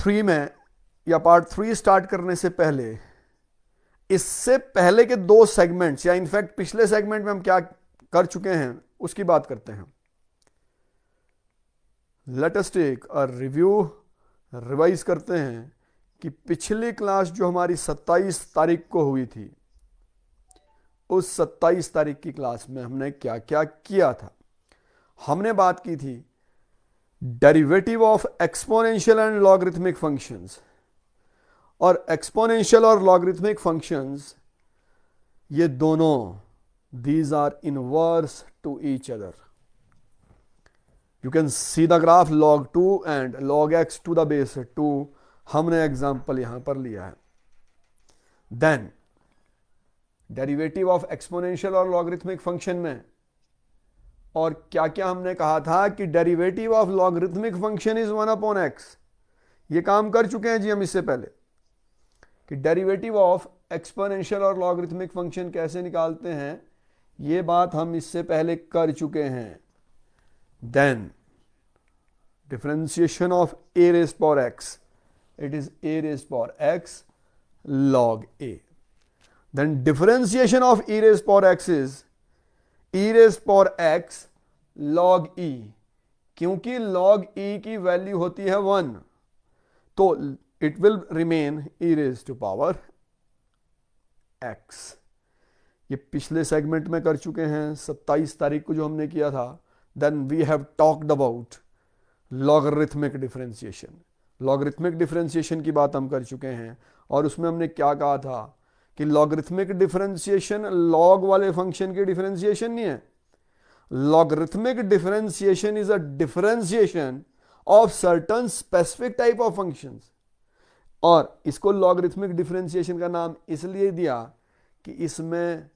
3 में या part 3 start करने से पहले, इससे पहले के 2 सेगमेंट्स या इनफैक्ट पिछले सेगमेंट में हम क्या कर चुके हैं उसकी बात करते हैं। Let us take a review, revise करते हैं कि पिछली क्लास जो हमारी 27 तारीख को हुई थी, उस 27 तारीख की क्लास में हमने क्या क्या किया था। हमने बात की थी derivative of exponential and logarithmic functions, और एक्सपोनेंशियल और लॉगरिथमिक फंक्शंस ये दोनों these are inverse to each other. You can see the graph log 2 एंड log x to the base 2, हमने एग्जांपल यहां पर लिया है। देन डेरिवेटिव ऑफ एक्सपोनेंशियल और लॉगरिथमिक फंक्शन में और क्या क्या हमने कहा था कि derivative of logarithmic function is 1/x। ये काम कर चुके हैं जी हम इससे पहले कि डेरिवेटिव ऑफ एक्सपोनेंशियल और लॉगरिथमिक फंक्शन कैसे निकालते हैं, ये बात हम इससे पहले कर चुके हैं। Then differentiation of a raised power x, it is a raised power x log a. Then differentiation of e raised power x is e raised power x log e, क्योंकि log e की value होती है 1, तो it will remain e raised to power x। ये पिछले segment में कर चुके हैं, 27 तारीख को जो हमने किया था। Then we have talked about logarithmic differentiation. Logarithmic differentiation की बात हम कर चुके हैं और उसमें हमने क्या कहा था कि लॉगरिथमिक डिफरेंशिएशन लॉग वाले फंक्शन की डिफरेंशिएशन नहीं है। Logarithmic differentiation is a differentiation of certain specific type of functions, और इसको लॉगरिथमिक डिफरेंशिएशन का नाम इसलिए दिया कि इसमें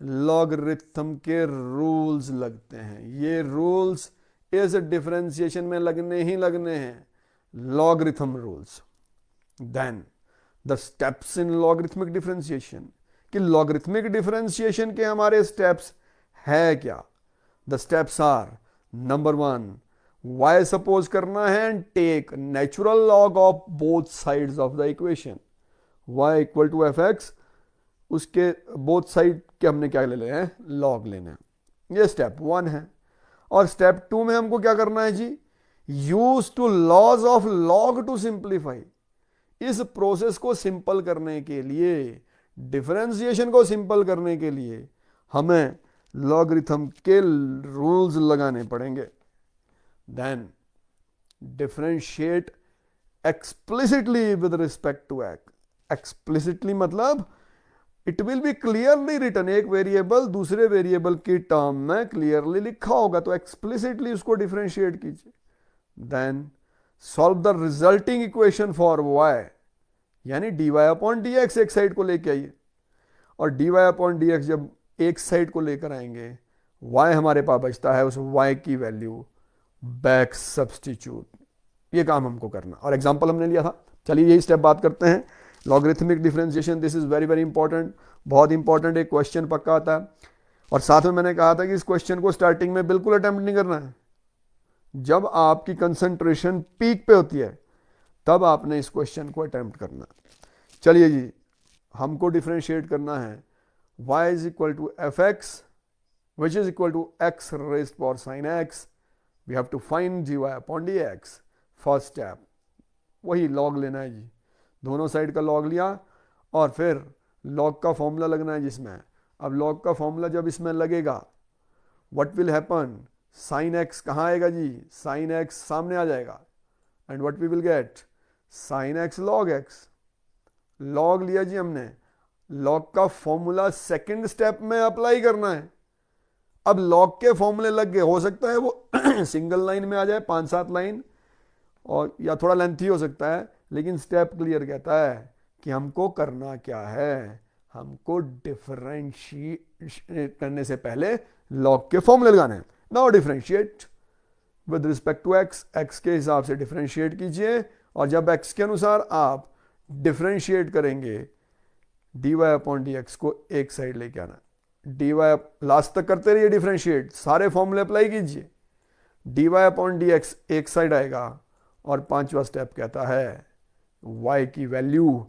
लॉगरिथम के रूल्स लगते हैं। ये रूल्स इस डिफरेंशिएशन में लगने ही लगने हैं, logarithm rules. Then the steps in logarithmic differentiation, कि लॉगरिथमिक डिफरेंशिएशन के हमारे स्टेप्स है क्या। The steps are, number 1, y suppose करना है and take natural log of both sides of the equation, y equal to fx, उसके both side के हमने क्या ले लेना है, लॉग लेना है। ये स्टेप 1 है। और स्टेप 2 में हमको क्या करना है जी, use two laws of log to simplify. इस प्रोसेस को सिंपल करने के लिए, डिफरेंशिएशन को सिंपल करने के लिए हमें लॉगरिथम के रूल्स लगाने पड़ेंगे। Then differentiate explicitly with respect to x. Explicitly मतलब it will be clearly written, एक वेरिएबल दूसरे वेरिएबल की टर्म में क्लियरली लिखा होगा, तो एक्सप्लिसिटली उसको डिफरेंशिएट कीजिए। Then solve the resulting equation for y, यानी dy/dx एक साइड को लेके आइए, और dy/dx जब एक साइड को लेकर आएंगे, y हमारे पास बचता है, उस y की वैल्यू बैक सब्सटीट्यूट। ये काम हमको करना, और एग्जांपल हमने लिया था। चलिए यही स्टेप बात करते हैं। Logarithmic differentiation, this is very very important, बहुत इंपॉर्टेंट, एक क्वेश्चन पक्का आता है। और साथ में मैंने कहा था कि इस क्वेश्चन को स्टार्टिंग में बिल्कुल अटेम्प्ट नहीं करना है। जब आपकी कंसंट्रेशन पीक पे होती है तब आपने इस क्वेश्चन को अटेम्प्ट करना। चलिए जी, हमको डिफरेंशिएट करना है y is equal to fx which is equal to x raised power sin x। We have to find dy/dx। First step वही लॉग लेना है जी, दोनों साइड का लॉग लिया और फिर लॉग का फॉर्मूला लगना है जिसमें, अब लॉग का फॉर्मूला जब इसमें लगेगा, what will happen, sine x कहाँ आएगा जी, साइन एक्स सामने आ जाएगा, and what we will get, sine x log x. Log लिया जी हमने, लॉग का फॉर्मूला सेकंड स्टेप में अप्लाई करना है। अब लॉग के फॉर्मूले लग गए, हो सकता है वो सिंगल लाइन में आ जाए, 5-7 लाइन, और या थोड़ा लेंथी हो सकता है, लेकिन स्टेप क्लियर कहता है कि हमको करना क्या है, हमको डिफरेंशिएट करने से पहले लॉग के फॉर्मूले लगाने हैं। Now differentiate with respect to x, x के हिसाब से डिफरेंशिएट कीजिए, और जब एक्स के अनुसार आप डिफरेंशिएट करेंगे dy/dx को एक साइड लेके आना, dy लास्ट तक करते रहिए डिफरेंशिएट, सारे फॉर्मूले अप्लाई कीजिए, dy/dx एक साइड आएगा, और 5वां स्टेप कहता है y की वैल्यू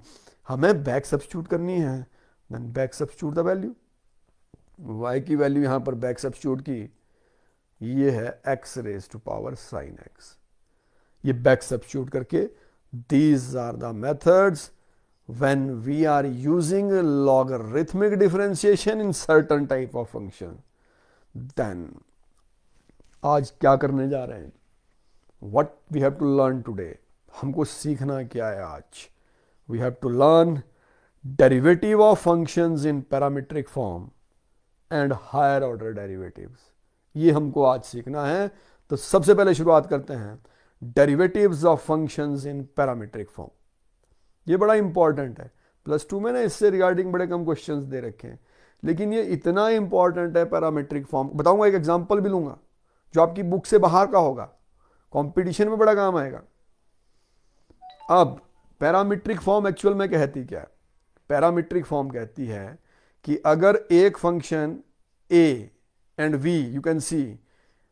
हमें बैक सब्स्टिट्यूट करनी है, then back substitute the value, y की वैल्यू यहां पर बैक सब्स्टिट्यूट की, ये है x raise to power sine x, ये बैक सब्स्टिट्यूट करके these are the methods when we are using logarithmic differentiation in certain type of function. Then आज क्या करने जा रहे हैं, what we have to learn today, हमको सीखना क्या है आज, we have to learn derivative of functions in parametric form and higher order derivatives. ये हमको आज सीखना है। तो सबसे पहले शुरुआत करते हैं derivatives of functions in parametric form. ये बड़ा इंपॉर्टेंट है, +2 में ना इससे रिगार्डिंग बड़े कम क्वेश्चंस दे रखे हैं, लेकिन ये इतना इंपॉर्टेंट है पैरामीट्रिक फॉर्म। बताऊंगा, एक एग्जांपल भी लूंगा जो आपकी बुक से बाहर का होगा, कंपटीशन में बड़ा काम आएगा। अब पैरामीट्रिक फॉर्म एक्चुअल में कहती क्या है, पैरामीट्रिक फॉर्म कहती है कि अगर एक function a and v, you can see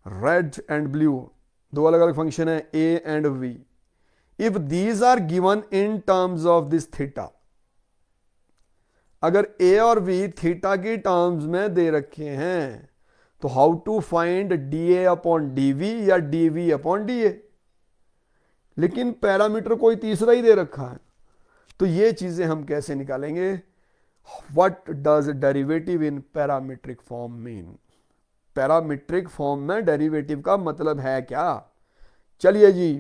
red and blue, दो अलग अलग फंक्शन है a and v, if these are given in terms of this theta, अगर a और v थीटा की टर्म्स में दे रखे हैं तो how to find dA upon dv या dv अपॉन dA, लेकिन पैरामीटर कोई तीसरा ही दे रखा है, तो ये चीजें हम कैसे निकालेंगे। What does derivative in parametric form mean, parametric form में डेरिवेटिव का मतलब है क्या। चलिए जी,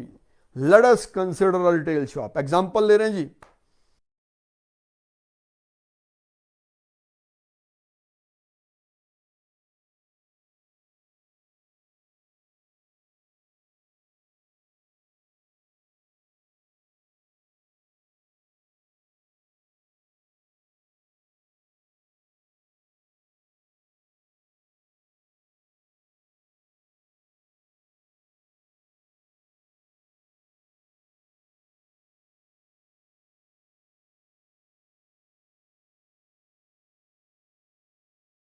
let us consider a retail shop, example ले रहे हैं जी।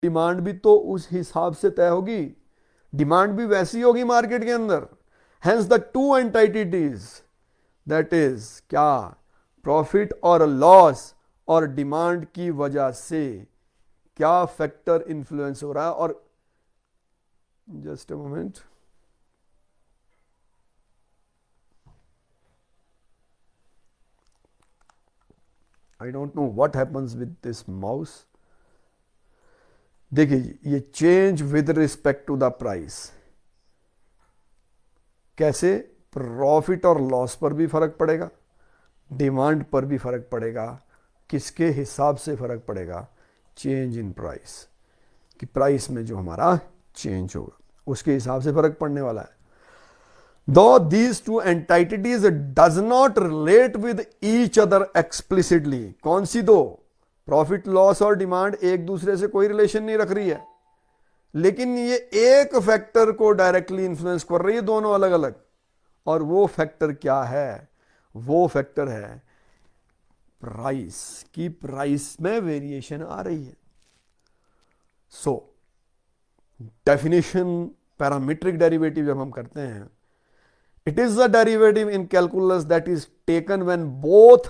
डिमांड भी तो उस हिसाब से तय होगी, डिमांड भी वैसी होगी मार्केट के अंदर। Hence the two entities, that is क्या, प्रॉफिट और लॉस और डिमांड की वजह से क्या फैक्टर इंफ्लुएंस हो रहा है। और just a moment, I don't know what happens with this mouse. देखिए जी, ये change with respect to the price, कैसे, प्रॉफिट और लॉस पर भी फर्क पड़ेगा, डिमांड पर भी फर्क पड़ेगा, किसके हिसाब से फर्क पड़ेगा, चेंज इन प्राइस, कि प्राइस में जो हमारा चेंज होगा उसके हिसाब से फर्क पड़ने वाला है। दो these two entities does not relate with each other explicitly, कौन सी दो, प्रॉफिट लॉस और डिमांड एक दूसरे से कोई रिलेशन नहीं रख रही है, लेकिन ये एक फैक्टर को डायरेक्टली इंफ्लुएंस कर रही है, दोनों अलग अलग। और वो फैक्टर क्या है, वो फैक्टर है प्राइस, की प्राइस में वेरिएशन आ रही है। सो डेफिनेशन पैरामीट्रिक डेरिवेटिव जब हम करते हैं, it is the derivative in calculus that is taken when both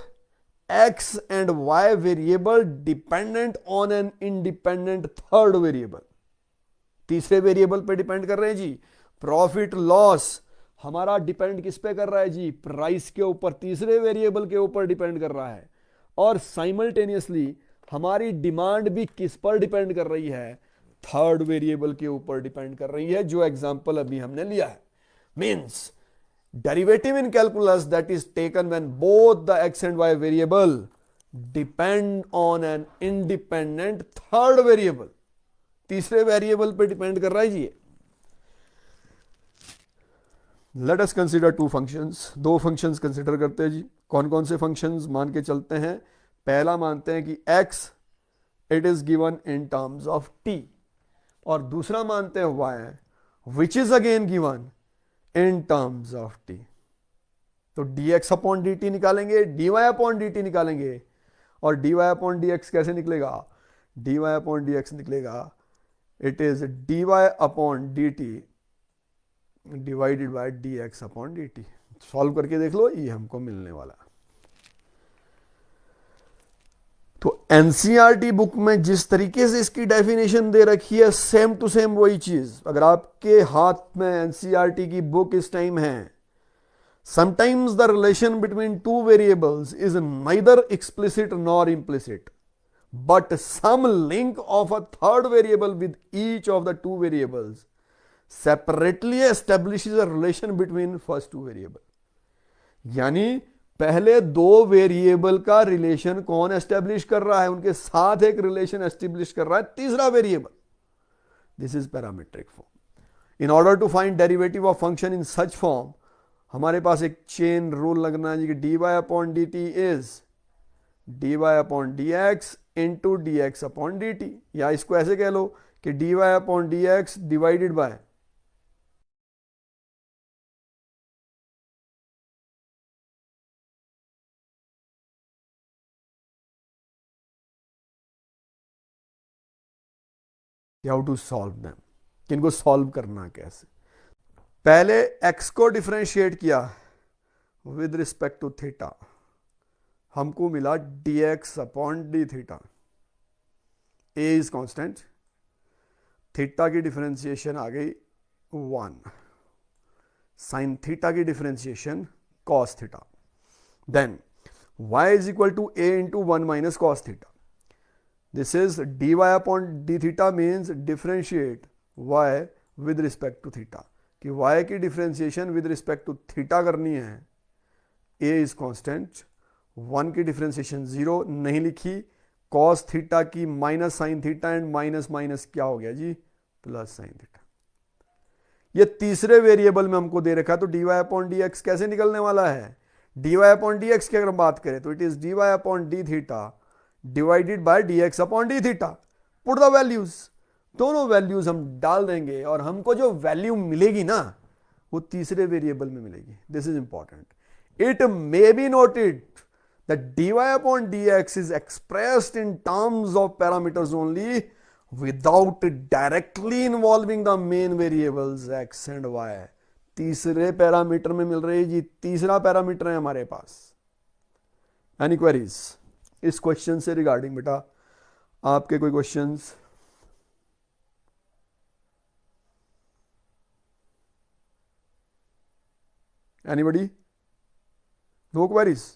x and y variable dependent on an independent third variable, तीसरे वेरिएबल पे डिपेंड कर रहे हैं जी। प्रॉफिट लॉस हमारा डिपेंड किस पे कर रहा है जी, प्राइस के ऊपर, तीसरे वेरिएबल के ऊपर डिपेंड कर रहा है। और साइमल्टेनियसली हमारी डिमांड भी किस पर डिपेंड कर रही है, थर्ड वेरिएबल के ऊपर डिपेंड कर रही है, जो एग्जांपल अभी हमने लिया है। Means derivative in calculus that is taken when both the x and y variable depend on an independent third variable, तीसरे वेरिएबल पे डिपेंड कर रहा है जी। Let us consider two functions, दो फंक्शंस कंसीडर करते हैं जी। कौन कौन से फंक्शंस मान के चलते हैं, पहला मानते हैं कि x it is given in terms of t, और दूसरा मानते हैं y which is again given in terms of t। तो dx अपॉन dt निकालेंगे, dy अपॉन dt निकालेंगे, और dy अपॉन dx कैसे निकलेगा, dy अपॉन dx निकलेगा, it is dy upon dt divided bye dx upon dt। Solve करके देख लो, ये हमको मिलने वाला। तो एनसीईआरटी बुक में जिस तरीके से इसकी डेफिनेशन दे रखी है सेम टू सेम वही चीज अगर आपके हाथ में एनसीईआरटी की बुक इस टाइम है. Sometimes the relation between two variables is neither explicit nor implicit, but some link of a third variable with each of the two variables separately establishes a relation between first two variable. यानी पहले दो variable का relation कौन establish कर रहा है, उनके साथ एक रिलेशन एस्टेब्लिश कर रहा है तीसरा variable. This is parametric form. In order to find derivative of function in such form हमारे पास एक चेन रूल लगना है कि dy upon dt is dy upon dx into dx upon dt, या इसको ऐसे कह लो कि dy upon dx divided by how to solve them. किनको सॉल्व करना कैसे. पहले x को डिफरेंशिएट किया विद रिस्पेक्ट टू थीटा, हमको मिला dx upon d theta. A is constant, theta की डिफरेंशिएशन आ गई 1, साइन थीटा की differentiation cos theta. Then y is equal to a into 1 minus cos theta. This is dy upon d theta means differentiate y with respect to theta, कि y की differentiation with respect to theta करनी है. a is constant, 1 की differentiation 0 नहीं लिखी, cos theta की minus sine theta and minus minus क्या हो गया जी प्लस साइन थीटा. ये तीसरे वेरिएबल में हमको दे रखा है, तो dy अपॉन डी एक्स कैसे निकलने वाला है. dy अपॉन डी एक्स की अगर हम बात करें तो it is dy upon d theta divided by dx upon d theta. Put the values, दोनों वैल्यूज हम डाल देंगे और हमको जो वैल्यू मिलेगी ना वो तीसरे वेरिएबल में मिलेगी. This is important. It may be noted that dy upon dx is expressed in terms of parameters only without directly involving the main variables x and y. तीसरे पैरामीटर में मिल रही है जी, तीसरा पैरामीटर है हमारे पास. एनी क्वेरीज इस question से regarding बेटा, आपके कोई क्वेश्चंस. Anybody, no queries.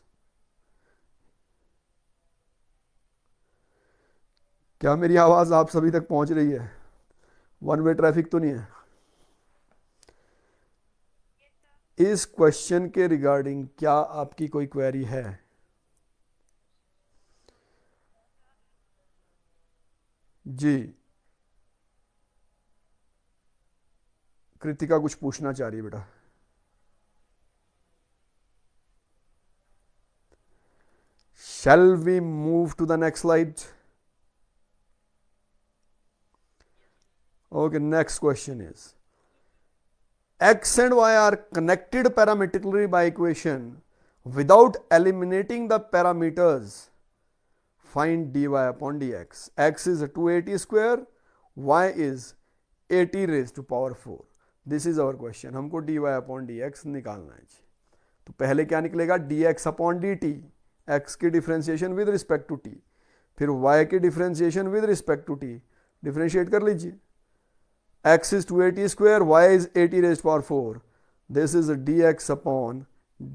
क्या मेरी आवाज आप सभी तक पहुंच रही है? वन वे ट्रैफिक तो नहीं है? इस क्वेश्चन के रिगार्डिंग क्या आपकी कोई क्वेरी है? जी, कृतिका कुछ पूछना चाह रही है बेटा. Shall we move to the next slide? Okay, next question is x and y are connected parametrically by equation without eliminating the parameters. Find dy upon dx. X is 280 square, y is 80 raised to power 4. This is our question. हमको dy upon dx निकालना है. तो पहले क्या निकलेगा? dx upon dt, x की differentiation with respect to t, फिर y की differentiation with respect to t. Differentiate कर लीजिए. x is 280 square, y is 80 raised to power 4. This is dx upon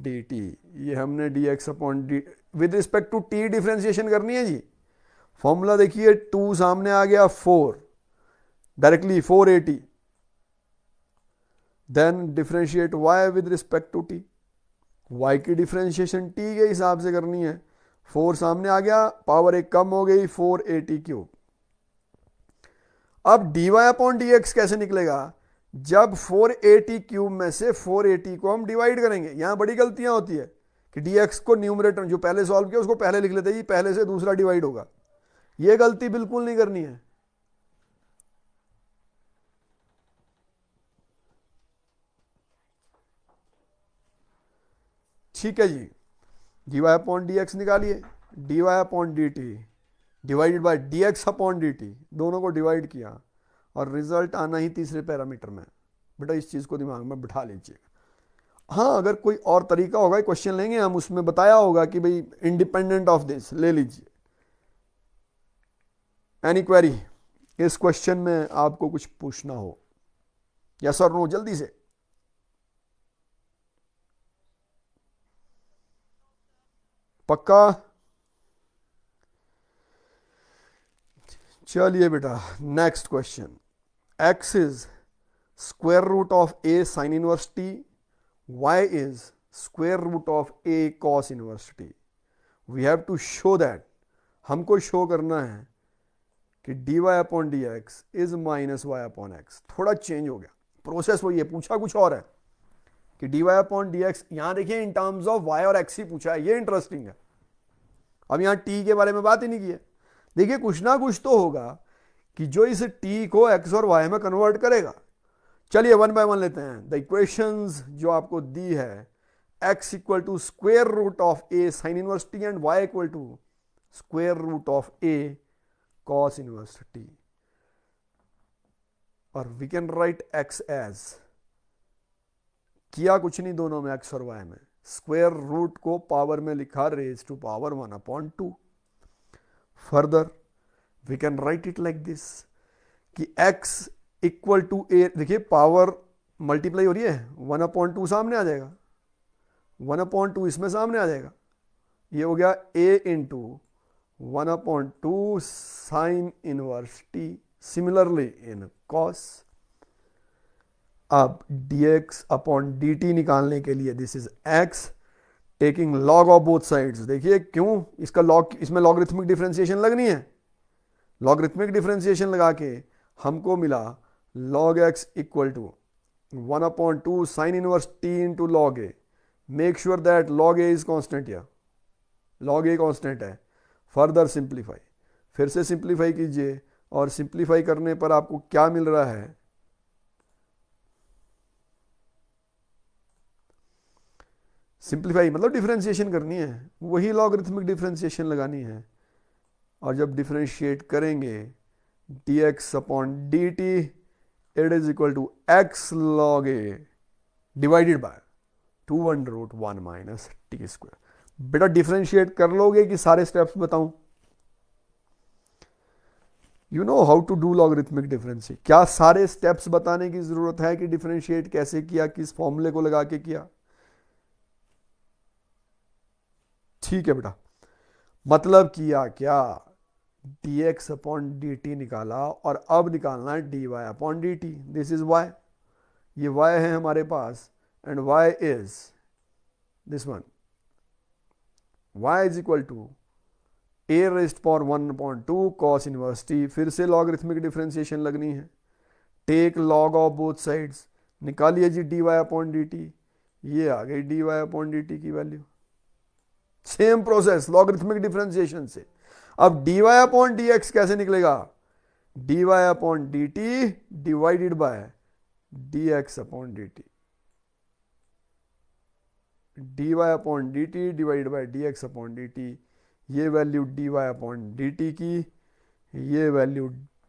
dt. ये हमने dx upon dt with respect to t differentiation करनी है जी. Formula देखिए, 2 सामने आ गया, 4 directly 480. Then differentiate y with respect to t. y की differentiation t के हिसाब से करनी है. 4 सामने आ गया, पावर एक कम हो गई, 480 क्यूब. अब dy अपॉन dx कैसे निकलेगा? जब 480 क्यूब में से 480 को हम डिवाइड करेंगे. यहां बड़ी गलतियां होती है कि dx को न्यूमरेटर जो पहले सॉल्व किया उसको पहले लिख लेते हैं, पहले से दूसरा डिवाइड होगा. यह गलती बिल्कुल नहीं करनी है. ठीक है जी. dy अपॉन dx निकालिए, dy upon dt divided bye dx upon dt, दोनों को डिवाइड किया और रिजल्ट आना ही तीसरे पैरामीटर में. बेटा इस चीज को दिमाग में बिठा लीजिएगा. हाँ, अगर कोई और तरीका होगा, क्वेश्चन लेंगे हम, उसमें बताया होगा कि भाई इंडिपेंडेंट ऑफ दिस ले लीजिए. एनी क्वेरी, इस क्वेश्चन में आपको कुछ पूछना हो, यस और नो, जल्दी से। पक्का? चलिए बेटा, next question. X is square root of a sine inverse t, y is square root of a cos inverse t. We have to show that, हमको शो करना है कि d y upon d x is minus y upon x. थोड़ा change हो गया, process वही है, पूछा कुछ और है कि d y upon d x, यहां देखिए इन टर्म्स ऑफ वाई और एक्स ही पूछा है, ये इंटरेस्टिंग है। अब यहां टी के बारे में बात ही नहीं की है। देखिए कुछ ना कुछ तो होगा कि जो इस टी को एक्स और वाई में कन्वर्ट करेगा। चलिए वन बाय वन लेते हैं। द इक्वेशंस जो आपको दी है, x equal to square root of a sine inverse t and y equal to square root of a cos inverse t, और we can write x as, किया कुछ नहीं दोनों में x और y में, स्क्वेयर रूट को पावर में लिखा raise to power 1/2। Further we can write it like this कि x इक्वल टू ए, देखिए पावर मल्टीप्लाई हो रही है, 1/2 सामने आ जाएगा, 1/2 इसमें सामने आ जाएगा, ये हो गया a into 1/2 sine inverse T. Similarly in cos, अब dx अपॉन dt निकालने के लिए this is x taking log of both sides. देखिए क्यों, इसका लॉग, इसमें लॉगरिथमिक डिफरेंशिएशन लगनी है, लॉगरिथमिक डिफरेंशिएशन लगा के हमको मिला log x equal to 1/2 sine inverse t into log a. Make sure that log a is constant, या log a कांस्टेंट है। फर्दर सिंप्लीफाई, फिर से सिंप्लीफाई कीजिए, और सिंप्लीफाई करने पर आपको क्या मिल रहा है, सिंप्लीफाई मतलब डिफरेंशिएशन करनी है, वही लॉगरिथमिक डिफरेंशिएशन लगानी है, और जब डिफरेंशिएट करेंगे dx upon dt it is equal to x log a divided by 2√1 minus t square. बेटा डिफरेंशिएट कर लोगे कि सारे स्टेप्स बताऊं? You know how to do logarithmic differentiate, क्या सारे स्टेप्स बताने की जरूरत है कि डिफरेंशिएट कैसे किया, किस फॉर्मूले को लगा के किया? ठीक है बेटा, मतलब किया क्या, dx अपॉन dt निकाला, और अब निकालना है dy upon dt। This is y, ये y है हमारे पास, and y is this one, y is equal to a raised power 1/2 cos inverse t। फिर से लॉगरिथमिक डिफरेंशिएशन लगनी है, take log of both sides, निकालिए जी dy अपॉन dt, ये आ गई dy अपॉन dt की value. Same process logarithmic differentiation से। अब dy अपॉन dx कैसे निकलेगा, dy upon dt divided bye dx upon dt, dy upon dt divided bye dx upon dt, ये वैल्यू dy अपॉन dt की, ये value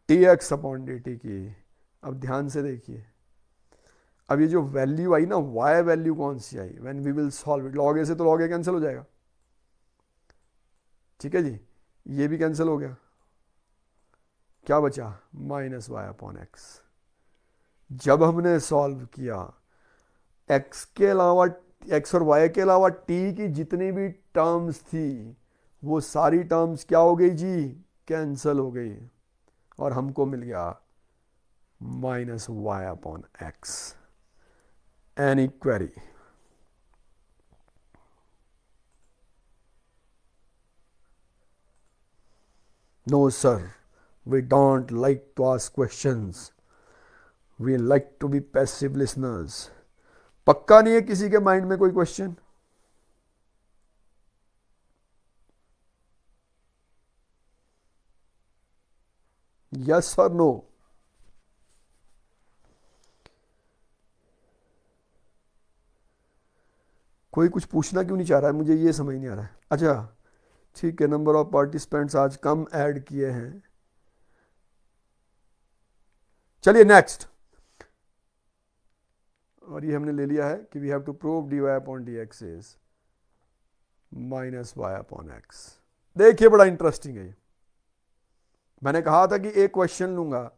dx upon dt की। अब ध्यान से देखिए, अब ये जो वैल्यू आई ना, y वैल्यू कौन सी आई, when we will solve it, log a से तो log a कैंसिल हो जाएगा, ठीक है जी, ये भी कैंसिल हो गया, क्या बचा, माइनस वाई अपॉन एक्स। जब हमने सॉल्व किया, x के अलावा, x और y के अलावा t की जितनी भी टर्म्स थी वो सारी टर्म्स क्या हो गई जी, कैंसिल हो गई, और हमको मिल गया minus y upon x. Any query? No, sir. We don't like to ask questions. We like to be passive listeners. पक्का नहीं है किसी के माइंड में कोई क्वेश्चन? Yes or no? कोई कुछ पूछना क्यों नहीं चाह रहा है, मुझे ये समझ नहीं आ रहा है। अच्छा ठीक है, नंबर ऑफ पार्टिसिपेंट्स आज कम ऐड किए हैं। चलिए नेक्स्ट, और ये हमने ले लिया है कि we have to prove dy upon dx is minus y upon x. देखिए बड़ा इंटरेस्टिंग है, मैंने कहा था कि एक क्वेश्चन लूंगा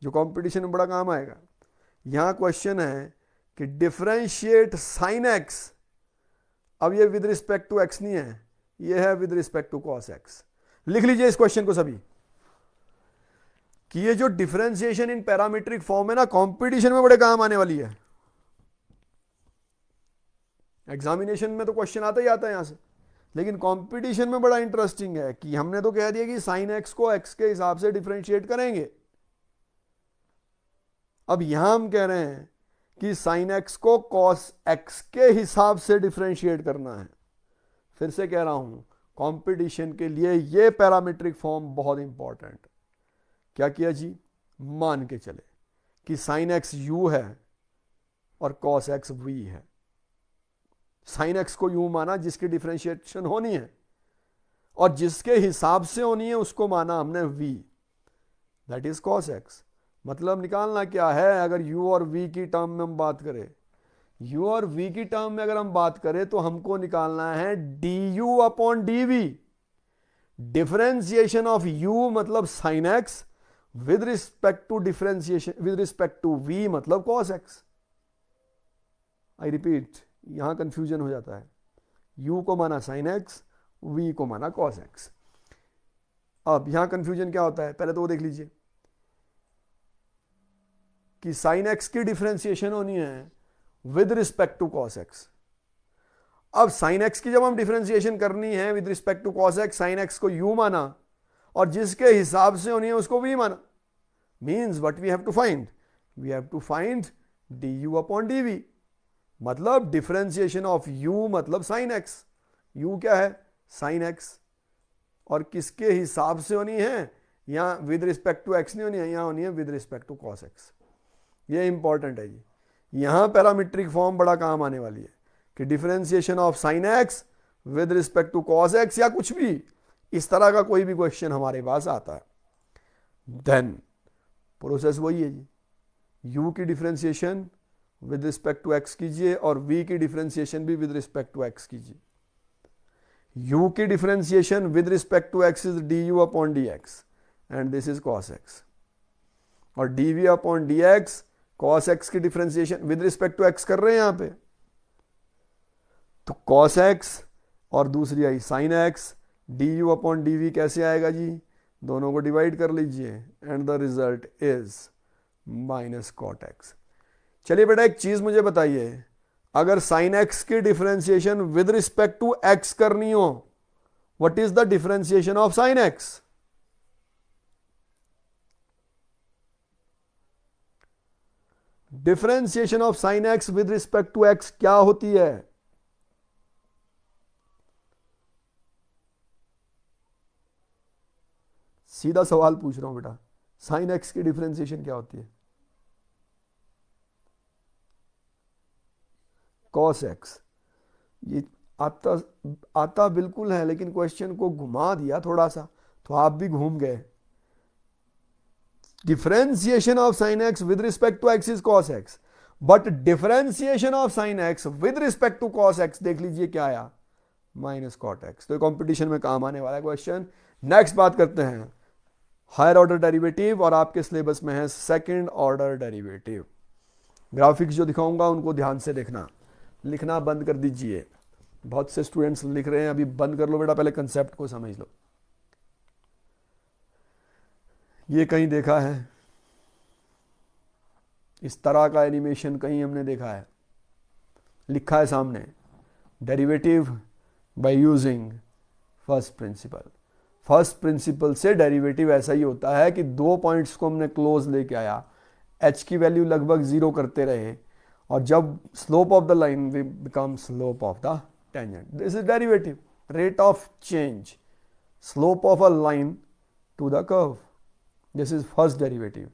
जो कंपटीशन में बड़ा काम आएगा। यहां क्वेश्चन है कि डिफरेंशिएट साइन एक्स, अब ये विद रिस्पेक्ट टू एक्स नहीं है, ये है with respect to cos x. लिख लीजिए इस क्वेश्चन को सभी कि ये जो डिफरेंशिएशन इन पैरामीट्रिक फॉर्म है ना, कंपटीशन में बड़े काम आने वाली है। एग्जामिनेशन में तो क्वेश्चन आता ही आता है यहां से, लेकिन कंपटीशन में बड़ा इंटरेस्टिंग है कि हमने तो कह दिया कि साइन एक्स को एक्स के हिसाब से डिफरेंशिएट करेंगे। अब यहां हम कह रहे हैं कि साइन एक्स को कॉस एक्स के हिसाब से डिफरेंशिएट करना है। फिर से कह रहा हूं, कंपटीशन के लिए ये पैरामीट्रिक फॉर्म बहुत इंपॉर्टेंट। क्या किया जी, मान के चले कि साइन एक्स यू है और कॉस एक्स वी है। साइन एक्स को यू माना जिसकी डिफरेंशिएशन होनी है, और जिसके हिसाब से होनी है उसको माना हमने v, that is cos x. मतलब निकालना क्या है, अगर u और v की टर्म में हम बात करें, u और v की टर्म में अगर हम बात करें तो हमको निकालना है du upon dv। Differentiation of u मतलब sine x, with respect to differentiation with respect to v मतलब कॉस एक्स। आई रिपीट, यहां कंफ्यूजन हो जाता है, u को माना साइन एक्स, v को माना कॉस एक्स। अब यहां कंफ्यूजन क्या होता है, पहले तो वो देख लीजिए कि साइन एक्स की डिफरेंशिएशन होनी है with respect to cos x. अब साइन एक्स की जब हम डिफरेंशिएशन करनी है with respect to cos x, sine x को u माना और जिसके हिसाब से होनी है उसको v माना। Means what we have to find, we have to find du upon dv। मतलब डिफरेंशिएशन ऑफ u मतलब साइन एक्स, u क्या है साइन एक्स, और किसके हिसाब से होनी है, यहां विद रिस्पेक्ट टू एक्स नहीं होनी है, यहां होनी है with respect to cos x. ये इंपॉर्टेंट है जी, यहां पैरामीट्रिक फॉर्म बड़ा काम आने वाली है कि differentiation of sine x with respect to cos x, या कुछ भी इस तरह का कोई भी क्वेश्चन हमारे पास आता है, देन प्रोसेस वही है जी, u की differentiation with respect to x कीजिए और v की डिफरेंशिएशन भी विद रिस्पेक्ट टू एक्स कीजिए। u की differentiation with respect to x is du upon dx and this is cos x, और dv upon dx cos x की differentiation with respect to x कर रहे हैं यहां पे, तो cos x और दूसरी आई sin x, du upon dv कैसे आएगा जी, दोनों को डिवाइड कर लीजिए and the result is minus cot x। चलिए बेटा एक चीज मुझे बताइए, अगर साइन एक्स की differentiation with respect to x करनी हो, what is the differentiation of sine x? Differentiation of sine x with respect to x क्या होती है? सीधा सवाल पूछ रहा हूं बेटा, साइन एक्स की डिफरेंशिएशन क्या होती है? Cos x. ये आता बिल्कुल है, लेकिन क्वेश्चन को घुमा दिया थोड़ा सा, तो आप भी घूम गए। Differentiation of sine x with respect to x is cos x, but differentiation of sine x with respect to cos x देख लीजिए क्या आया, माइनस कॉट एक्स। तो कंपटीशन में काम आने वाला क्वेश्चन। नेक्स्ट बात करते हैं हायर ऑर्डर डेरिवेटिव, और आपके सिलेबस में है सेकंड ऑर्डर डेरिवेटिव। ग्राफिक्स जो दिखाऊंगा उनको ध्यान से देखना, लिखना बंद कर दीजिए। बहुत से स्टूडेंट्स लिख रहे हैं, अभी बंद कर लो बेटा, पहले कंसेप्ट को समझ लो। ये कहीं देखा है इस तरह का एनिमेशन, कहीं हमने देखा है? लिखा है सामने derivative by using first principle. First principle से डेरिवेटिव ऐसा ही होता है कि दो पॉइंट्स को हमने क्लोज लेके आया, h की वैल्यू लगभग 0 करते रहे, और जब slope of the line will become slope of the tangent. This is derivative, rate of change, slope of a line to the curve. This is first derivative.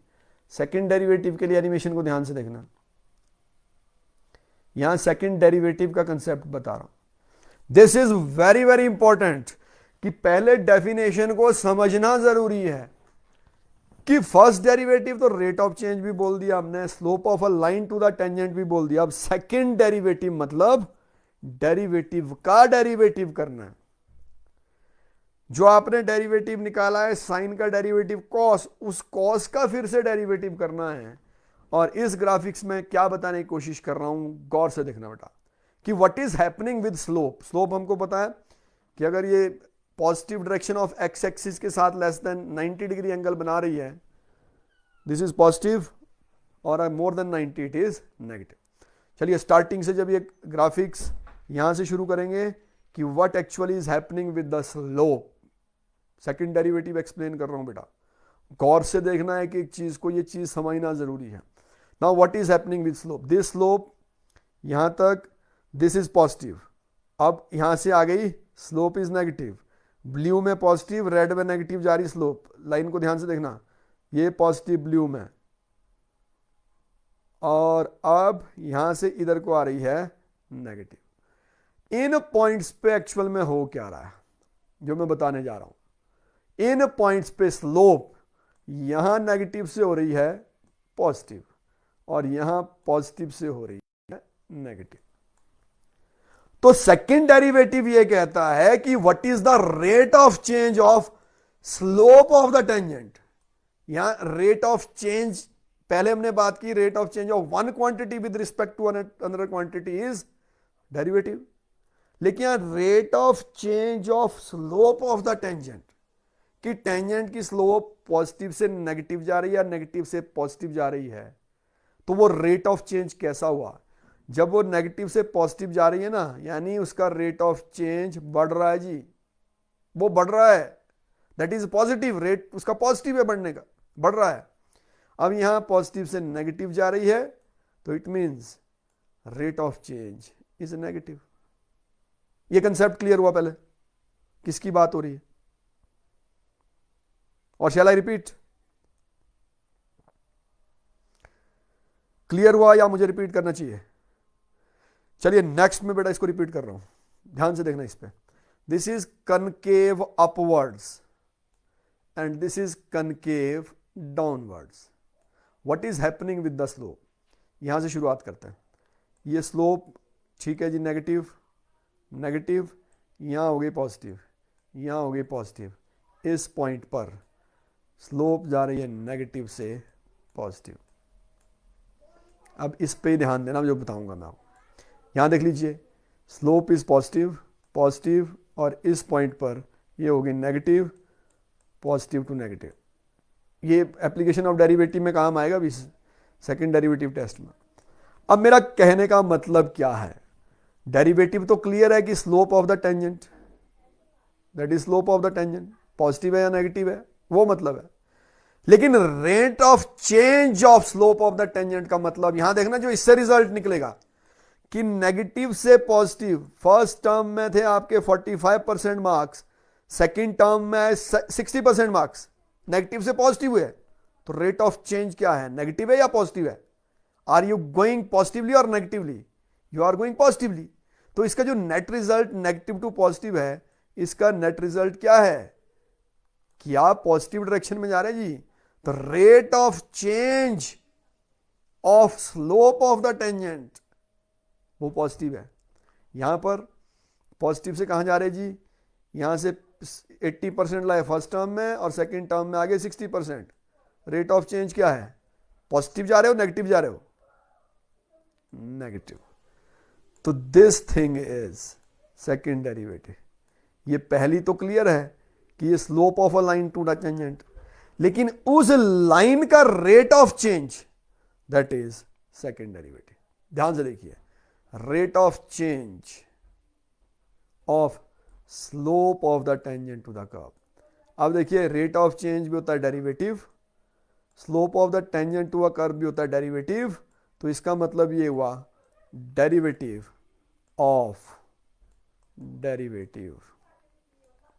Second derivative के लिए animation को ध्यान से देखना, यहां सेकंड डेरिवेटिव का concept बता रहा हूं। This is very very important कि पहले डेफिनेशन को समझना जरूरी है कि फर्स्ट डेरिवेटिव तो रेट ऑफ चेंज भी बोल दिया हमने, slope of a line to the tangent भी बोल दिया। अब सेकंड डेरिवेटिव मतलब डेरिवेटिव का डेरिवेटिव करना है। जो आपने डेरिवेटिव निकाला है साइन का डेरिवेटिव कॉस, उस कॉस का फिर से डेरिवेटिव करना है। और इस ग्राफिक्स में क्या बताने की कोशिश कर रहा हूं, गौर से देखना बेटा, कि what is happening with slope. Slope हमको पता है कि अगर ये positive direction of x axis के साथ लेस देन 90 डिग्री एंगल बना रही है, दिस इज पॉजिटिव, और more than 90 it is negative. चलिए स्टार्टिंग से जब ये ग्राफिक्स यहां से शुरू करेंगे कि what actually is happening with the slope. Second derivative explain कर रहा हूं बेटा, गौर से देखना है कि एक चीज को, ये चीज समझना जरूरी है। Now what is happening with slope, this slope यहां तक, दिस इज पॉजिटिव, अब यहां से आ गई स्लोप इज नेगेटिव, ब्लू में पॉजिटिव रेड में नेगेटिव जा रही स्लोप, लाइन को ध्यान से देखना, ये पॉजिटिव ब्लू में, और अब यहां से इधर को आ रही है नेगेटिव। इन पॉइंट्स पे एक्चुअल में हो क्या रहा है जो मैं बताने जा रहा हूं, इन पॉइंट्स पे स्लोप यहां नेगेटिव से हो रही है पॉजिटिव, और यहां पॉजिटिव से हो रही है नेगेटिव। तो सेकंड डेरिवेटिव ये कहता है कि what is the rate of change of slope of the tangent. यहां रेट ऑफ चेंज, पहले हमने बात की rate of change of one quantity with respect to another quantity is derivative, लेकिन यहां rate of change of slope of the tangent, कि tangent की slope positive से नेगेटिव जा रही है, नेगेटिव से पॉजिटिव जा रही है, तो वो रेट ऑफ चेंज कैसा हुआ, जब वो नेगेटिव से पॉजिटिव जा रही है ना, यानी उसका रेट ऑफ चेंज बढ़ रहा है जी, वो बढ़ रहा है, दैट इज पॉजिटिव, रेट उसका पॉजिटिव है बढ़ने का, बढ़ रहा है। अब यहां पॉजिटिव से नेगेटिव जा रही है, तो it means rate of change is negative. ये कंसेप्ट क्लियर हुआ पहले, किसकी बात हो रही है, और शैल आई रिपीट, क्लियर हुआ या मुझे रिपीट करना चाहिए? चलिए नेक्स्ट में बेटा इसको रिपीट कर रहा हूं, ध्यान से देखना इस पे। This is concave upwards and this is concave downwards. What is happening with the slope, यहां से शुरुआत करते हैं। ये स्लोप ठीक है जी, नेगेटिव नेगेटिव, यहां हो गई पॉजिटिव, यहां हो गई पॉजिटिव, इस पॉइंट पर स्लोप जा रही है नेगेटिव से पॉजिटिव। अब इस पे ध्यान देना जो बताऊंगा मैं आपको, यहां देख लीजिए, स्लोप इज पॉजिटिव पॉजिटिव, और इस पॉइंट पर ये हो गई नेगेटिव, पॉजिटिव टू नेगेटिव। ये एप्लीकेशन ऑफ डेरिवेटिव में काम आएगा अभी सेकंड डेरिवेटिव टेस्ट में। अब मेरा कहने का मतलब क्या है, डेरिवेटिव तो क्लियर है कि slope of the tangent, that is slope of the tangent, positive है या नेगेटिव है वो मतलब है, लेकिन rate of change of slope of the tangent का मतलब, यहां देखना जो इससे रिजल्ट निकलेगा कि नेगेटिव से पॉजिटिव, फर्स्ट टर्म में थे आपके 45% मार्क्स, सेकंड टर्म में 60% मार्क्स, नेगेटिव से पॉजिटिव हुए, तो रेट ऑफ चेंज क्या है, नेगेटिव है या पॉजिटिव है? आर यू गोइंग पॉजिटिवली और negatively? You are going positively. तो इसका जो net result negative to positive है, इसका नेट रिजल्ट क्या है कि आप पॉजिटिव डायरेक्शन में जा रहे हैं जी, तो rate of change of slope of the tangent वो पॉजिटिव है। यहां पर पॉजिटिव से कहां जा रहे जी, यहां से 80% लाए फर्स्ट टर्म में, और सेकंड टर्म में आगे 60%। रेट ऑफ चेंज क्या है, पॉजिटिव जा रहे हो नेगेटिव जा रहे हो, नेगेटिव। तो this thing is second derivative. ये पहली तो क्लियर है कि ये slope of a line to the tangent, लेकिन उस लाइन का rate of change that is second derivative. ध्यान से देखिए, rate of change of slope of the tangent to the curve. अब देखिए रेट ऑफ चेंज भी होता है derivative, slope of the tangent to a curve भी होता है डेरिवेटिव, तो इसका मतलब ये हुआ derivative of derivative,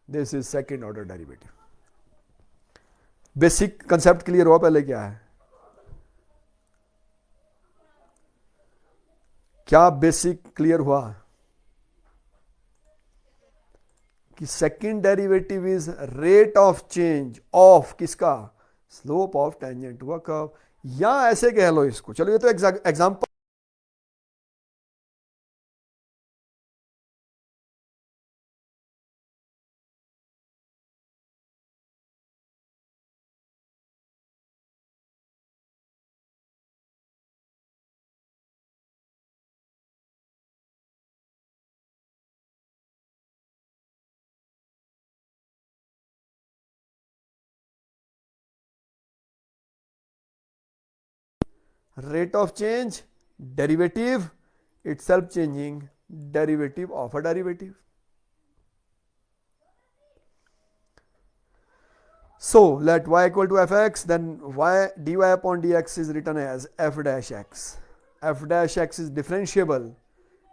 this is second order derivative. Basic concept clear हुआ पहले क्या है, क्या बेसिक क्लियर हुआ कि second derivative is rate of change of किसका, slope of tangent to a curve, या ऐसे कह लो इसको, चलो ये तो example rate of change, derivative, itself changing, derivative of a derivative. So let y equal to fx, then y dy upon dx is written as f dash x. F dash x is differentiable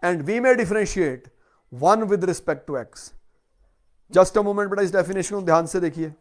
and we may differentiate 1 with respect to x. Just a moment बेटा, इस definition को ध्यान से देखिए.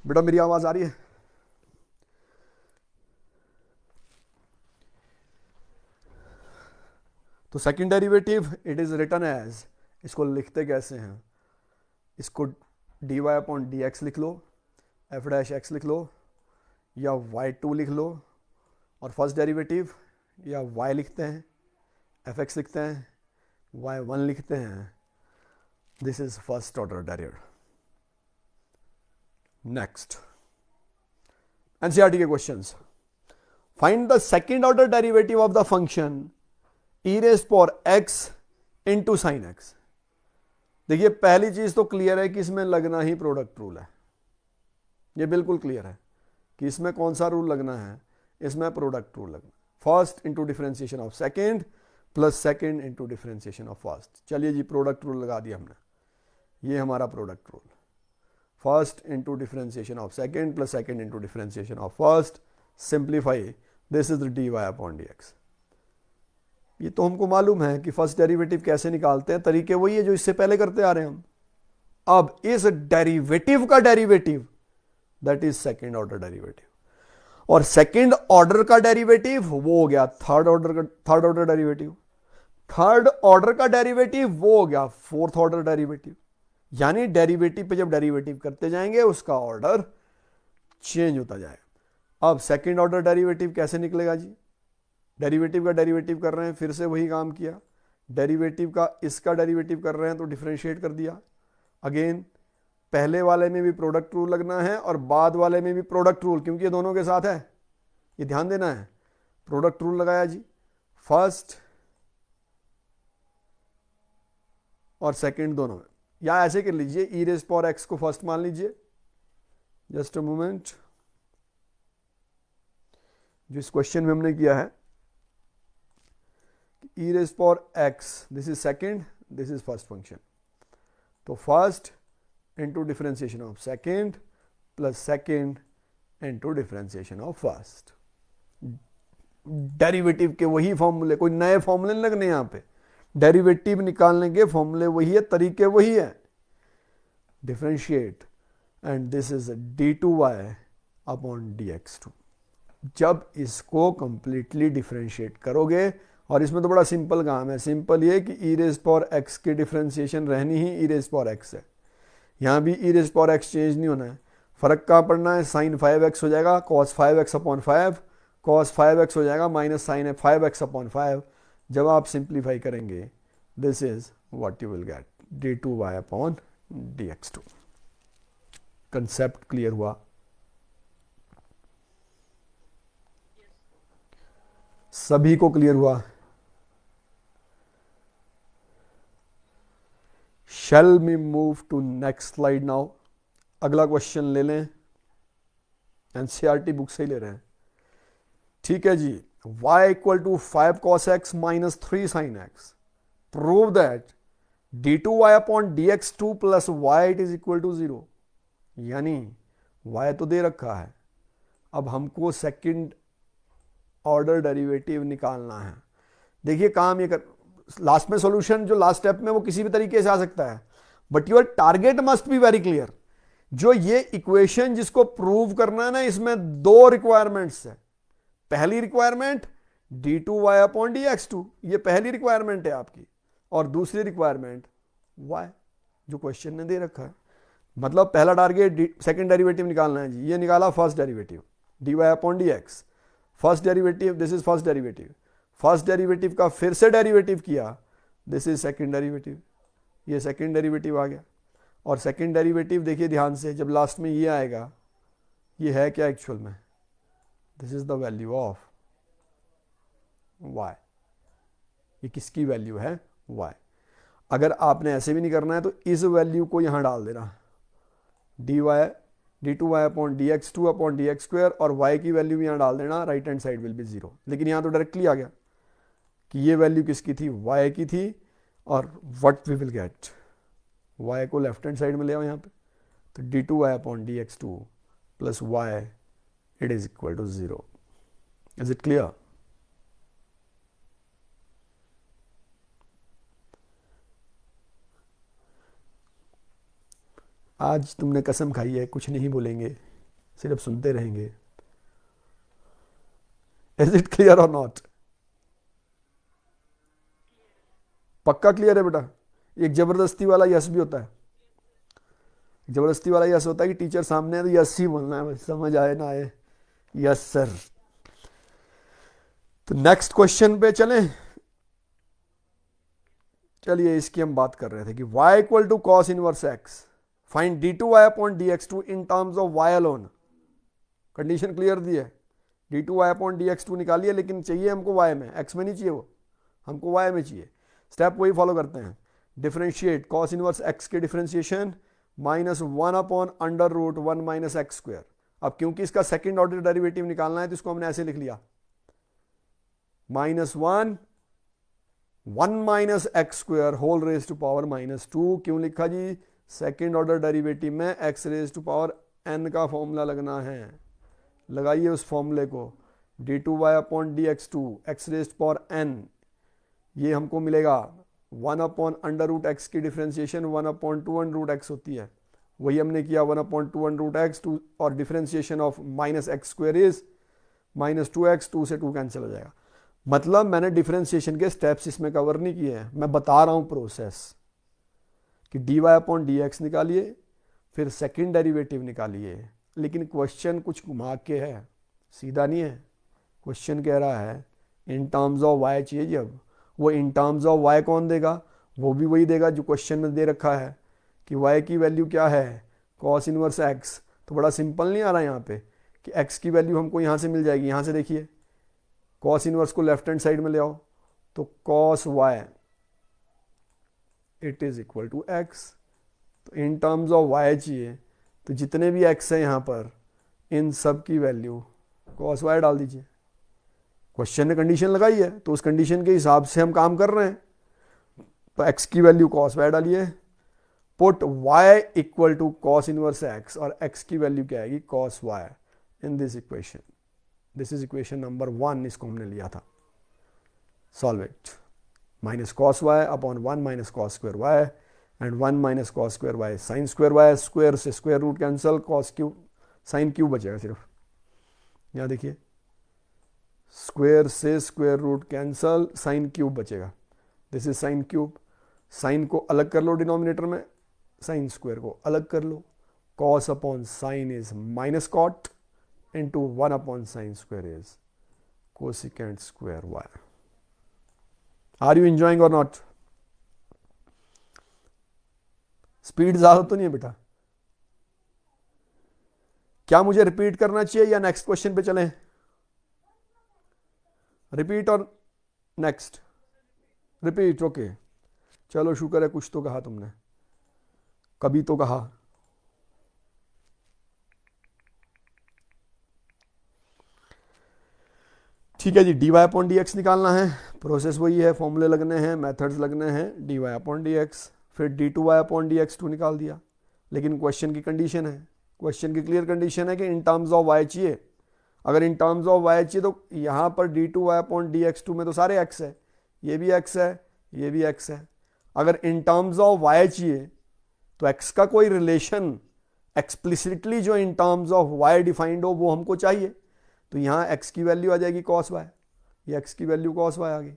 बेटा मेरी आवाज आ रही है? तो second derivative it is written as, इसको लिखते कैसे हैं, इसको dy अपॉन dx लिख लो, f डैश x लिख लो, या y2 लिख लो, और फर्स्ट डेरिवेटिव या y लिखते हैं, fx लिखते हैं, y1 लिखते हैं. This is first order derivative. Next NCERT के questions. Find the second order derivative of the function e raise power x into sine x. देखिए पहली चीज तो क्लियर है कि इसमें लगना ही प्रोडक्ट रूल है. ये बिल्कुल क्लियर है कि इसमें कौन सा रूल लगना है, इसमें प्रोडक्ट रूल लगना. First into differentiation of second plus second into differentiation of first. चलिए जी प्रोडक्ट रूल लगा दिया हमने. ये हमारा product rule. First into differentiation of second plus second into differentiation of first. Simplify, this is the dy upon dx. ये तो हमको मालूम है कि फर्स्ट डेरिवेटिव कैसे निकालते हैं, तरीके वही है जो इससे पहले करते आ रहे हैं हम. अब इस डेरिवेटिव का derivative that is second order derivative, और सेकेंड ऑर्डर का डेरिवेटिव वो हो गया third order derivative. Third order का डेरिवेटिव वो हो गया फोर्थ ऑर्डर डेरिवेटिव. यानी डेरिवेटिव पे जब डेरिवेटिव करते जाएंगे उसका ऑर्डर चेंज होता जाएगा. अब सेकेंड ऑर्डर डेरिवेटिव कैसे निकलेगा जी? डेरिवेटिव का डेरिवेटिव कर रहे हैं, फिर से वही काम किया. डेरिवेटिव का इसका डेरिवेटिव कर रहे हैं तो डिफरेंशिएट कर दिया. अगेन पहले वाले में भी प्रोडक्ट रूल लगना है और बाद वाले में भी प्रोडक्ट रूल, क्योंकि ये दोनों के साथ है, ये ध्यान देना है. प्रोडक्ट रूल लगाया जी, फर्स्ट और सेकेंड दोनों में. या ऐसे कर लीजिए, ई रेज़ पावर एक्स को फर्स्ट मान लीजिए. जस्ट अ मोमेंट, जो इस क्वेश्चन में हमने किया है, e raise power x, this is second, this is first function. तो first into differentiation of second plus second into differentiation of first. Derivative के वही फॉर्मूले, कोई नए फॉर्मूले लगने यहां पे. डेरिवेटिव निकालने के फॉर्मूले वही है, तरीके वही है. Differentiate and this is d2y upon dx2. जब इसको कंप्लीटली डिफरेंशिएट करोगे, और इसमें तो बड़ा सिंपल काम है. सिंपल ये कि ई रेज़ पावर एक्स की डिफरेंशिएशन रहनी ही ई रेज़ पावर एक्स है. यहां भी ई रेज़ पावर एक्स चेंज नहीं होना है. फर्क कहां पड़ना है? साइन 5x हो जाएगा cos 5x upon 5, cos 5x हो जाएगा माइनस साइन 5x अपॉन 5. जब आप सिंप्लीफाई करेंगे, this is what you will get, d2y upon dx2। Concept clear हुआ? सभी को क्लियर हुआ? Shall me move to next slide now? अगला क्वेश्चन ले लें, एनसीईआरटी बुक से ही ले रहे हैं। ठीक है जी, y equal to 5 cos x minus 3 sin x, prove that d2y upon dx2 plus y it is equal to 0। यानी y तो दे रखा है, अब हमको सेकंड ऑर्डर डेरिवेटिव निकालना है। देखिए काम ये कर, लास्ट में सॉल्यूशन जो लास्ट स्टेप में वो किसी भी तरीके से आ सकता है, but your target must be very clear. जो ये इक्वेशन जिसको प्रूव करना है ना, इसमें दो रिक्वायरमेंट्स है। पहली रिक्वायरमेंट d2y अपॉन dx2, ये पहली रिक्वायरमेंट है आपकी, और दूसरी रिक्वायरमेंट y जो क्वेश्चन ने दे रखा है। मतलब पहला टारगेट सेकंड डेरिवेटिव निकालना है जी, ये निकाला first derivative dy upon dx, first derivative, this is first derivative, first derivative का फिर से डेरिवेटिव किया, दिस इज सेकंड डेरिवेटिव, ये सेकंड डेरिवेटिव आ गया। और सेकंड डेरिवेटिव देखिए ध्यान से, जब लास्ट में ये आएगा, ये है क्या एक्चुअल में, this is the value of y, ये किसकी वैल्यू है, y। अगर आपने ऐसे भी नहीं करना है तो इस वैल्यू को यहां डाल देना, d2y upon dx2 upon dx square, और y की वैल्यू भी यहां डाल देना, right hand side will be 0। लेकिन यहां तो डायरेक्टली आ गया कि ये वैल्यू किसकी थी, y की थी, और what we will get, y को लेफ्ट हैंड साइड में ले आओ यहां पे, तो d2y upon dx2 plus y it is equal to 0। Is it clear? आज तुमने कसम खाई है कुछ नहीं बोलेंगे, सिर्फ सुनते रहेंगे। इज इट क्लियर और नॉट? पक्का क्लियर है बेटा? एक जबरदस्ती वाला यस भी होता है, जबरदस्ती वाला यस होता है कि टीचर सामने है तो यस ही बोलना है, समझ आए ना आए, यस सर। तो नेक्स्ट क्वेश्चन पे चलें। चलिए इसकी हम बात कर रहे थे कि y equal to cos inverse x, find d2y upon dx2 in terms of y alone. Condition clear दी है, d2y अपॉन dx2 निकालिए, लेकिन चाहिए हमको y में, x में नहीं चाहिए, वो हमको y में चाहिए। स्टेप वही फॉलो करते हैं, डिफरेंशिएट कॉस इनवर्स x के differentiation minus 1 upon under root 1 minus x square. अब क्योंकि इसका सेकंड ऑर्डर डेरिवेटिव निकालना है तो इसको हमने ऐसे लिख लिया, -1 minus x square whole raise to power -2। क्यों लिखा जी? सेकेंड ऑर्डर डेरिवेटिव में x raise to power n का फॉर्मूला लगना है, लगाइए उस फॉर्मूले को, d2y upon dx2 x raise to power n, ये हमको मिलेगा 1 अपॉन अंडर रूट एक्स की differentiation 1 upon 2 under root x होती है, वही हमने किया 1 अपॉन 2 अंडर रूट एक्स, और differentiation of minus x square is -2x, 2 से 2 कैंसिल हो जाएगा। मतलब मैंने डिफरेंशिएशन के स्टेप्स इसमें कवर नहीं किए हैं, मैं बता रहा हूं प्रोसेस कि dy अपॉन dx निकालिए, फिर सेकंड डेरिवेटिव निकालिए। लेकिन क्वेश्चन कुछ घुमा के है, सीधा नहीं है। क्वेश्चन कह रहा है इन टर्म्स ऑफ y चाहिए, जब वो इन टर्म्स ऑफ y कौन देगा, वो भी वही देगा जो क्वेश्चन में दे रखा है कि y की वैल्यू क्या है, कॉस इनवर्स x। तो बड़ा सिंपल नहीं आ रहा है यहाँ पे कि x की वैल्यू हमको यहाँ से मिल जाएगी, यहाँ से देखिए कॉस इनवर्स को लेफ्ट हैंड साइड में ले आओ, तो cos y it is equal to x। तो इन टर्म्स ऑफ y चाहिए, तो जितने भी x है यहाँ पर इन सब की वैल्यू कॉस y डाल दीजिए। क्वेश्चन ने कंडीशन लगाई है तो उस कंडीशन के हिसाब से हम काम कर रहे हैं, तो x की वैल्यू कॉस y डालिए, put y equal to cos inverse x, और x की वैल्यू क्या आएगी, cos y in this equation. This is equation number 1, इसको हमने लिया था। Solve it, minus cos y upon 1 minus cos square y, and 1 minus cos square y sine square y, square से square root cancel, cos cube sine cube बचेगा सिर्फ। यहाँ देखिए square से square root cancel, sine cube बचेगा, this is sine cube. Sine को अलग कर लो डिनोमिनेटर में, साइन स्क्वायर को अलग कर लो, cos upon sine is minus cot into 1 upon sine square is cosecant square y. Are you enjoying or not? Speed ज्यादा तो नहीं है बेटा? क्या मुझे रिपीट करना चाहिए या नेक्स्ट क्वेश्चन पे चलें? रिपीट और नेक्स्ट? Repeat, okay. चलो शुक्र है कुछ तो कहा तुमने, कभी तो कहा। ठीक है जी, dy अपॉन डी एक्स निकालना है। प्रोसेस वही है, फॉर्मूले लगने हैं, मेथड्स लगने हैं। dy अपॉन डी एक्स, फिर d2y upon d x to निकाल दिया। लेकिन क्वेश्चन की कंडीशन है, क्वेश्चन की क्लियर कंडीशन है कि इन टर्म्स ऑफ y चाहिए। अगर इन टर्म्स ऑफ y चाहिए तो यहाँ पर d2y upon d x to में तो सारे x है, ये भी x है, ये भी x है। अगर इन टर्म्स ऑफ y चाहिए तो x का कोई रिलेशन एक्सप्लिसिटली जो इन टर्म्स ऑफ y डिफाइंड हो वो हमको चाहिए। तो यहाँ x की वैल्यू आ जाएगी cos y, ये x की वैल्यू cos y आ गई।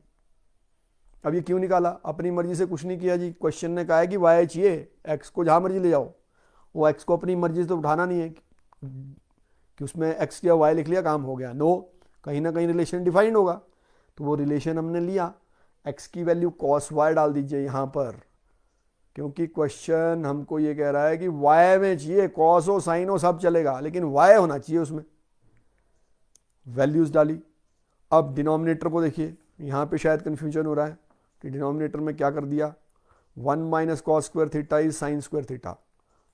अब ये क्यों निकाला? अपनी मर्जी से कुछ नहीं किया जी। क्वेश्चन ने कहा है कि y चाहिए, x को जहाँ मर्जी ले जाओ। वो x को अपनी मर्जी से तो उठाना नहीं है कि उसमें x किया y लिख लिया काम हो गया। नो, कहीं ना कहीं रिलेशन डिफाइंड होगा। तो वो रिलेशन हमने लिया, x की वैल्यू cos y डाल दीजिए यहाँ पर, क्योंकि क्वेश्चन हमको ये कह रहा है कि y में चाहिए, cos हो sin हो सब चलेगा, लेकिन y होना चाहिए उसमें। वैल्यूज डाली। अब डिनोमिनेटर को देखिए, यहाँ पे शायद कंफ्यूजन हो रहा है कि डिनोमिनेटर में क्या कर दिया, 1 minus cos square theta is sine square theta.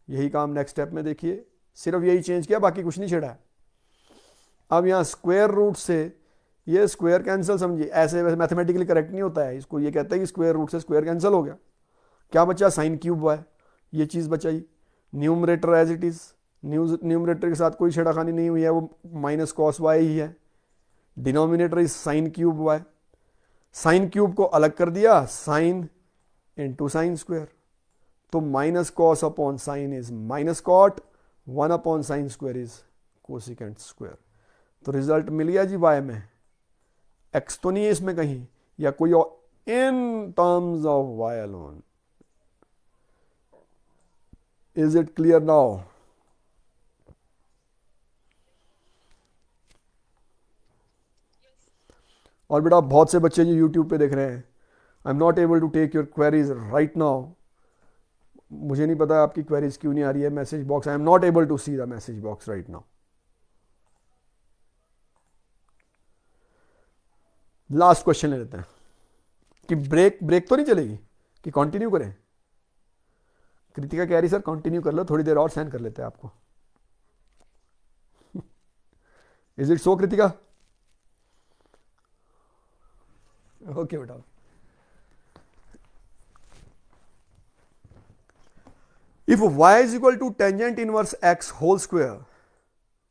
यही काम नेक्स्ट स्टेप में देखिए, सिर्फ यही चेंज किया, बाकी कुछ नहीं छेड़ा है। अब यहाँ स्क्वायर रूट से ये स्क्वायर कैंसिल, समझिए ऐसे वैसे मैथमेटिकली करेक्ट नहीं होता है, इसको ये कहता है कि स्क्वायर रूट से स्क्वायर कैंसिल हो गया। क्या बचा? साइन क्यूब y, ये चीज़ बचाई। Numerator as it is, numerator के साथ कोई छेड़ाखानी नहीं हुई है, वो माइनस कॉस वाई ही है। Denominator is sine cube y, sine cube को अलग कर दिया, साइन इंटू साइन स्क्वायर। तो minus cos upon sine is minus cot, 1 upon sine square is cosecant square. तो रिजल्ट मिल गया जी वाई में। एक्स तो नहीं है इसमें कहीं, या कोई और, in terms of y alone. Is it clear now? और बेटा बहुत से बच्चे जो यूट्यूब पे देख रहे हैं, I am not able to take your queries right now. मुझे नहीं पता आपकी क्वेरीज क्यों नहीं आ रही है message box. I am not able to see the message box right now. Last question ले लेते हैं कि ब्रेक तो नहीं चलेगी कि कंटिन्यू करें? कृतिका कह रही सर कंटिन्यू कर लो, थोड़ी देर और सेंड कर लेते हैं आपको। Is it so Kritika? Okay बेटा। If y is equal to tangent inverse x whole square,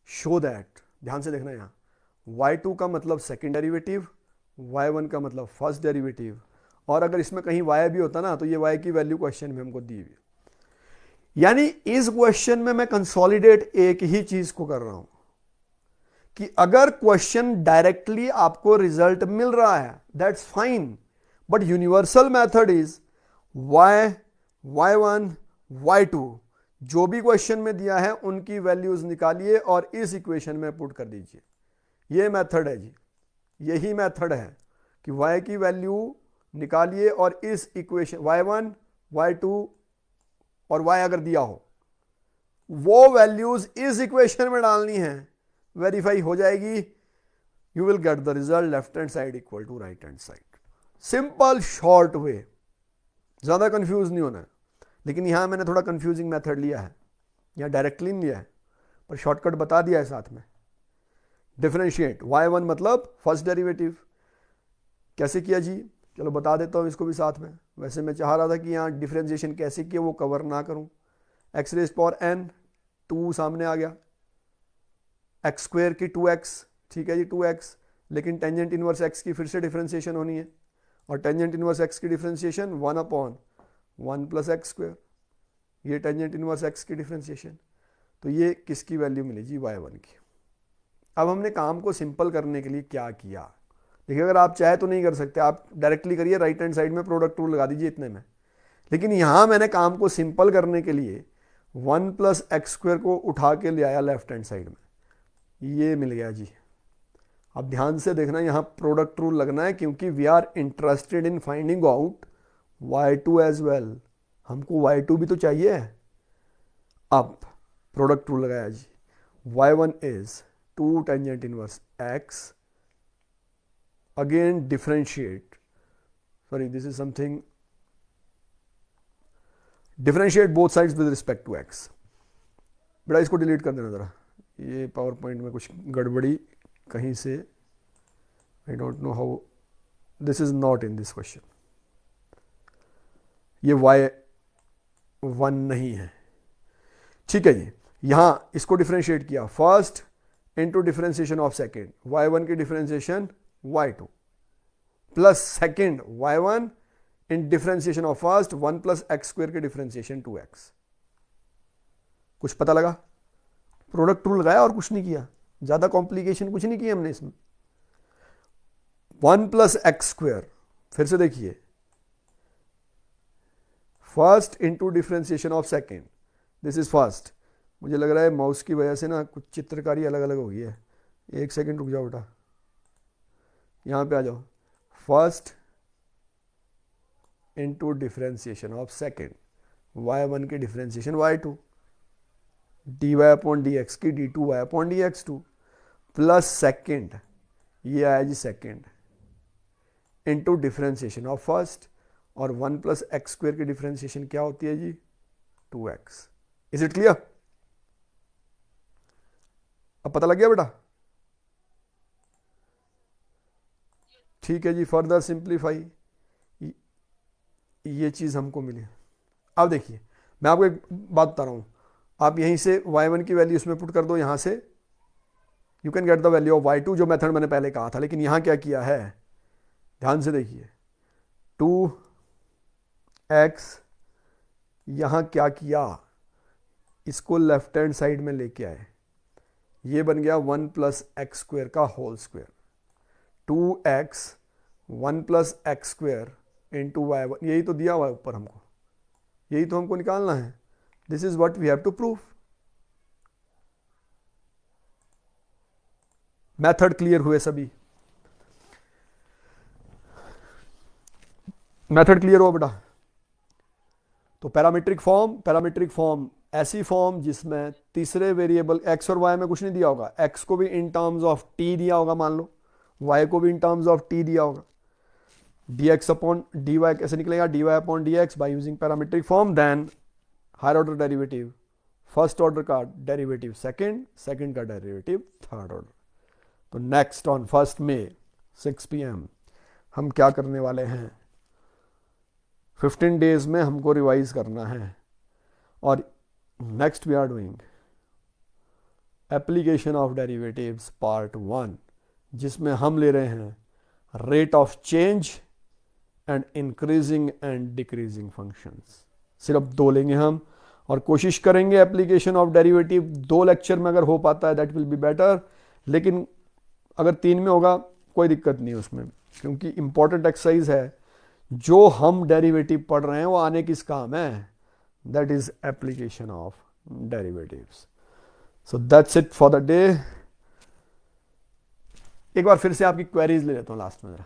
show that, ध्यान से देखना यहां, y2 का मतलब सेकेंड डेरिवेटिव, y1 का मतलब फर्स्ट डेरिवेटिव, और अगर इसमें कहीं y भी होता ना तो ये y की वैल्यू क्वेश्चन में हमको दी हुई। यानी इस क्वेश्चन में मैं कंसोलिडेट एक ही चीज को कर रहा हूं कि अगर क्वेश्चन डायरेक्टली आपको रिजल्ट मिल रहा है that's fine, but universal method is y1 y2, जो भी क्वेश्चन में दिया है उनकी वैल्यूज निकालिए और इस इक्वेशन में पुट कर दीजिए। ये मेथड है जी, यही मेथड है कि y की वैल्यू निकालिए और इस इक्वेशन y1 y2 और y अगर दिया हो वो वैल्यूज इस इक्वेशन में डालनी है, वेरीफाई हो जाएगी, you will get the result left hand side equal to right hand side. Simple short way, ज्यादा कंफ्यूज नहीं होना है। लेकिन यहां मैंने थोड़ा कंफ्यूजिंग मेथड लिया है, यहां डायरेक्टली नहीं लिया है पर शॉर्टकट बता दिया है साथ में। डिफरेंशिएट y1 मतलब फर्स्ट डेरिवेटिव, कैसे किया जी? चलो बता देता हूं इसको भी साथ में। वैसे मैं चाह रहा था कि यहां डिफरेंशिएशन कैसे किया वो कवर ना करूं। x रेज़ पावर n, 2 सामने आ गया, एक्स स्क्वायर की 2x, ठीक है जी 2x, लेकिन टेंजेंट इनवर्स x की फिर से डिफरेंशिएशन होनी है, और टेंजेंट इनवर्स x की differentiation 1 upon 1 plus x square, ये टेंजेंट इनवर्स x की डिफरेंशिएशन। तो ये किसकी वैल्यू मिली जी? y1 की। अब हमने काम को सिंपल करने के लिए क्या किया, देखिए अगर आप चाहे तो नहीं कर सकते, आप डायरेक्टली करिए, राइट हैंड साइड में प्रोडक्ट रूल लगा दीजिए इतने में। लेकिन यहां मैंने काम को सिंपल करने के लिए 1 प्लस एक्स स्क्वायर को उठा के ले आया लेफ्ट हैंड साइड में, ये मिल गया जी। अब ध्यान से देखना, यहां प्रोडक्ट रूल लगना है क्योंकि we are interested in finding out y2 as well. हमको y2 भी तो चाहिए। अब प्रोडक्ट रूल लगाया जी, y1 is 2 tangent inverse x, again differentiate, sorry this is something, differentiate both sides with respect to x। बेटा इसको डिलीट कर देना ज़रा, ये पावर पॉइंट में कुछ गड़बड़ी कहीं से, आई don't know how, this is not in this question, ये y1 नहीं है। ठीक है जी, यहां इसको डिफरेंशिएट किया, first into differentiation of second, y1 की differentiation y2 plus second y1 in differentiation of first 1 plus x square के डिफरेंशिएशन 2x। कुछ पता लगा? प्रोडक्ट रूल लगाया और कुछ नहीं किया, ज्यादा कॉम्प्लिकेशन कुछ नहीं किया हमने इसमें। 1 प्लस एक्स स्क्वायर, फिर से देखिए, first into differentiation of second, this is first. मुझे लग रहा है माउस की वजह से ना कुछ चित्रकारी अलग अलग हो गई है, एक सेकेंड रुक जाओ बेटा, यहां पे आ जाओ, first into differentiation of second, y1 की differentiation y2, dy upon d x की d2y upon d x two, plus second, ये आया जी second, into differentiation of first, और 1 प्लस एक्स स्क्वायर की डिफरेंशिएशन क्या होती है जी 2x। Is it clear? अब पता लग गया बेटा? ठीक है जी, फर्दर सिंप्लीफाई, ये चीज हमको मिली। अब देखिए मैं आपको एक बात बता रहा हूं, आप यहीं से y1 की वैल्यू इसमें पुट कर दो, यहां से you can get the value of y2, जो मेथड मैंने पहले कहा था। लेकिन यहां क्या किया है, ध्यान से देखिए, 2x, यहां क्या किया, इसको लेफ्ट हैंड साइड में लेके आए, ये बन गया 1 प्लस एक्स स्क्वायर का whole square, 2x 1 plus x square into y1, यही तो दिया हुआ है ऊपर हमको, यही तो हमको निकालना है। This is what we have to prove. Method clear हुए सभी? मेथड क्लियर हो बेटा? तो पैरामीट्रिक फॉर्म ऐसी फॉर्म जिसमें तीसरे वेरिएबल x और y में कुछ नहीं दिया होगा, x को भी इन टर्म्स ऑफ t दिया होगा मान लो, y को भी इन टर्म्स ऑफ t दिया होगा, dx अपॉन dy कैसे निकलेगा, dy upon dx by using parametric form, then higher order derivative first order का डेरिवेटिव सेकंड का डेरिवेटिव थर्ड ऑर्डर। तो नेक्स्ट ऑन 1 मई 6 PM हम क्या करने वाले हैं, 15 डेज में हमको रिवाइज करना है, और next we are doing application of derivatives part 1, जिसमें हम ले रहे हैं rate of change and increasing and decreasing functions. सिर्फ 2 लेंगे हम, और कोशिश करेंगे एप्लीकेशन ऑफ डेरिवेटिव 2 लेक्चर में अगर हो पाता है दैट विल बी बेटर, लेकिन अगर 3 में होगा कोई दिक्कत नहीं उसमें, क्योंकि इंपॉर्टेंट एक्सरसाइज है, जो हम डेरिवेटिव पढ़ रहे हैं वो आने किस काम है, that is application of derivatives. So that's it for the day. एक बार फिर से आपकी क्वेरीज ले लेता हूं लास्ट में जरा।